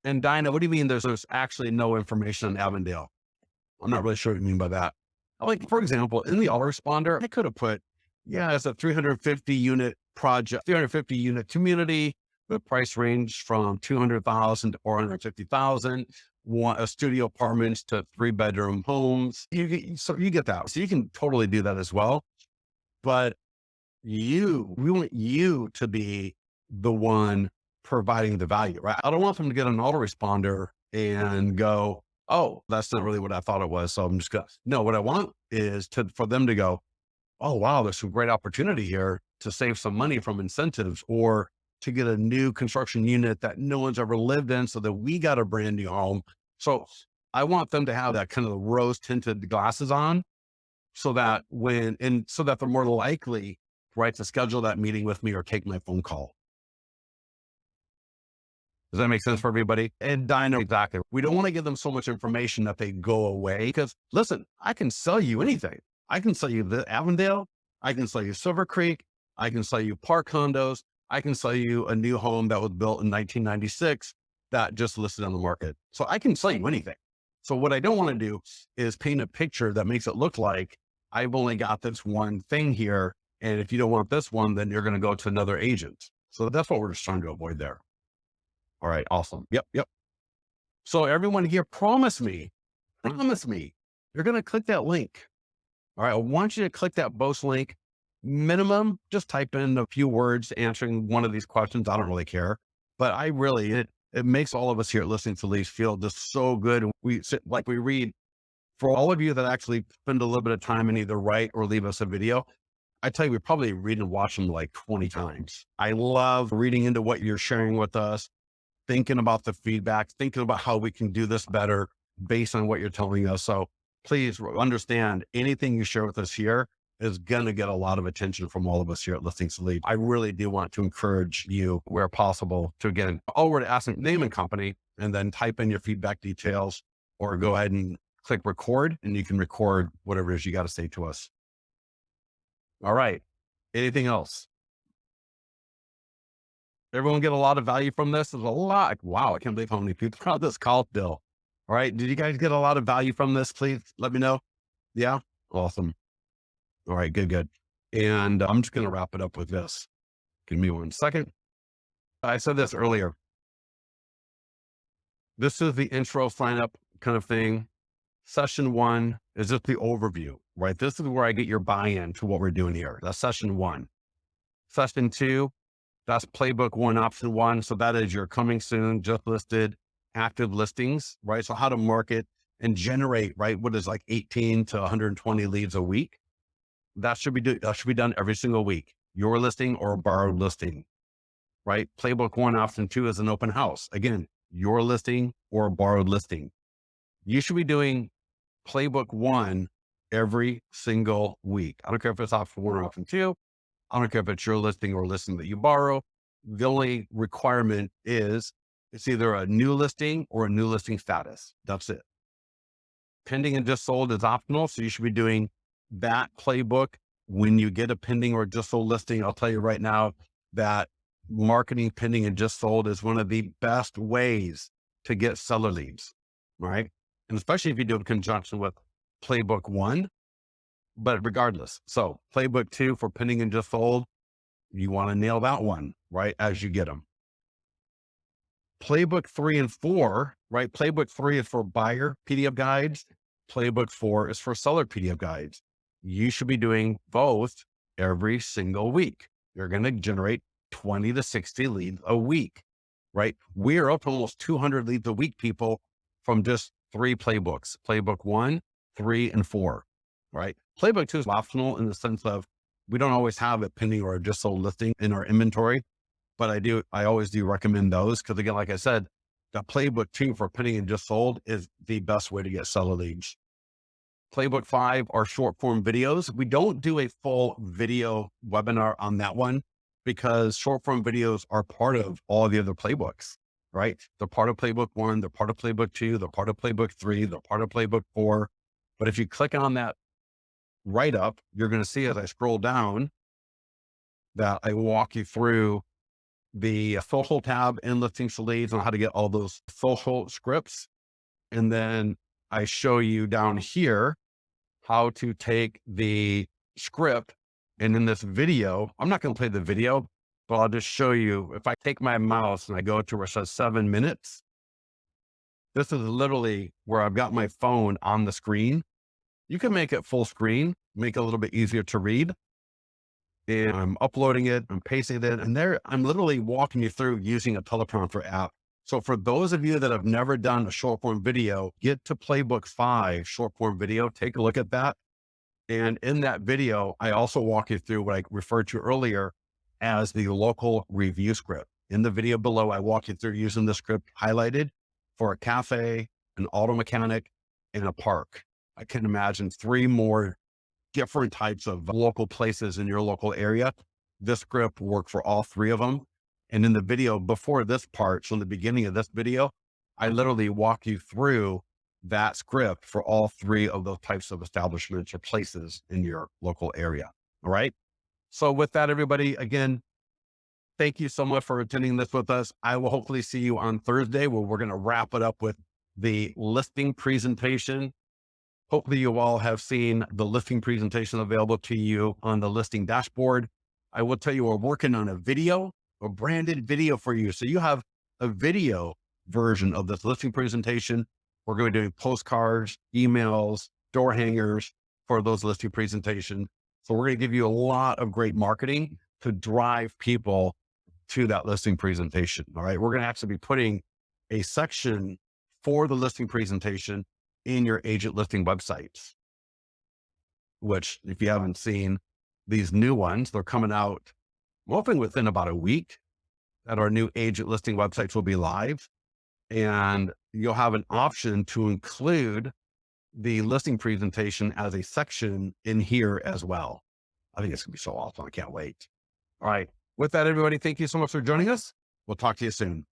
And Dinah, what do you mean there's actually no information on Avondale? I'm not really sure what you mean by that. Like, for example, in the autoresponder, I could have put, yeah, it's a 350 unit project, 350 unit community. The price range from 200,000 to 450,000. A studio apartments to 3-bedroom homes. So you get that. So you can totally do that as well. But we want you to be the one providing the value, right? I don't want them to get an autoresponder and go, oh, that's not really what I thought it was. So I'm just going to, no, what I want is for them to go, oh, wow, there's some great opportunity here to save some money from incentives or to get a new construction unit that no one's ever lived in so that we got a brand new home. So I want them to have that kind of rose tinted glasses on so that so that they're more likely, right, to schedule that meeting with me or take my phone call. Does that make sense for everybody? And I know exactly. We don't want to give them so much information that they go away because listen, I can sell you anything. I can sell you the Avondale. I can sell you Silver Creek. I can sell you park condos. I can sell you a new home that was built in 1996 that just listed on the market. So I can sell you anything. So what I don't want to do is paint a picture that makes it look like I've only got this one thing here. And if you don't want this one, then you're going to go to another agent. So that's what we're just trying to avoid there. All right. Awesome. Yep. So everyone here, promise me, you're going to click that link. All right. I want you to click that Boast link. Minimum, just type in a few words answering one of these questions. I don't really care, but it makes all of us here at Listening to Leads feel just so good. We read for all of you that actually spend a little bit of time and either write or leave us a video. I tell you, we probably read and watch them like 20 times. I love reading into what you're sharing with us, thinking about the feedback, thinking about how we can do this better based on what you're telling us. So please understand anything you share with us here is going to get a lot of attention from all of us here at Listening to Lead. I really do want to encourage you where possible to, again, all we're asking, name and company, and then type in your feedback details or go ahead and click record and you can record whatever it is you got to say to us. All right. Anything else? Everyone get a lot of value from this? There's a lot. Wow. I can't believe how many people are on this call bill. All right. Did you guys get a lot of value from this? Please let me know. Yeah. Awesome. All right. Good. And I'm just going to wrap it up with this. Give me 1 second. I said this earlier. This is the intro sign up kind of thing. Session 1 is just the overview, right? This is where I get your buy-in to what we're doing here. That's session 1. Session 2, that's playbook 1, option 1. So that is your coming soon, just listed, active listings, right? So how to market and generate, right? What is like 18 to 120 leads a week. That should be done every single week. Your listing or a borrowed listing, right? Playbook 1, option 2 is an open house. Again, your listing or a borrowed listing. You should be doing playbook 1 every single week. I don't care if it's option 1 or option 2. I don't care if it's your listing or listing that you borrow. The only requirement is it's either a new listing or a new listing status. That's it. Pending and just sold is optional. So you should be doing that playbook when you get a pending or just sold listing. I'll tell you right now that marketing pending and just sold is one of the best ways to get seller leads, right? And especially if you do it in conjunction with playbook 1, but regardless. So playbook 2 for pending and just sold, you want to nail that one, right? As you get them. Playbook 3 and 4, right? Playbook 3 is for buyer PDF guides. Playbook 4 is for seller PDF guides. You should be doing both every single week. You're going to generate 20 to 60 leads a week, right? We are up to almost 200 leads a week, people, from just 3 playbooks, playbook 1, 3, and 4, right? Playbook 2 is optional in the sense of we don't always have a pending or a just sold listing in our inventory, but I always do recommend those because again, like I said, the playbook 2 for pending and just sold is the best way to get seller leads. Playbook 5 are short form videos. We don't do a full video webinar on that one. because short form videos are part of all the other playbooks, right? They're part of playbook 1, they're part of playbook 2, they're part of playbook 3, they're part of playbook 4. But if you click on that write up, you're going to see as I scroll down that I walk you through the social tab in listings to leads on how to get all those social scripts. And then I show you down here how to take the script. And in this video, I'm not going to play the video, but I'll just show you. If I take my mouse and I go to where it says 7 minutes, this is literally where I've got my phone on the screen. You can make it full screen, make it a little bit easier to read. And I'm uploading it, I'm pasting it in, and there I'm literally walking you through using a teleprompter app. So for those of you that have never done a short form video, get to Playbook 5 short form video, take a look at that. And in that video, I also walk you through what I referred to earlier as the local review script. In the video below, I walk you through using the script highlighted for a cafe, an auto mechanic, and a park. I can imagine 3 more different types of local places in your local area. This script worked for all 3 of them. And in the video before this part, so in the beginning of this video, I literally walk you through that script for all 3 of those types of establishments or places in your local area. All right. So with that, everybody, again, thank you so much for attending this with us. I will hopefully see you on Thursday where we're going to wrap it up with the listing presentation. Hopefully you all have seen the listing presentation available to you on the listing dashboard. I will tell you, we're working on a video, a branded video for you. So you have a video version of this listing presentation. We're going to do postcards, emails, door hangers for those listing presentations. So we're going to give you a lot of great marketing to drive people to that listing presentation. All right. We're going to actually be putting a section for the listing presentation in your agent listing websites, which if you haven't seen these new ones, they're coming out, I'm hoping within about a week that our new agent listing websites will be live, and you'll have an option to include the listing presentation as a section in here as well. I think it's gonna be so awesome. I can't wait. All right. With that, everybody, thank you so much for joining us. We'll talk to you soon.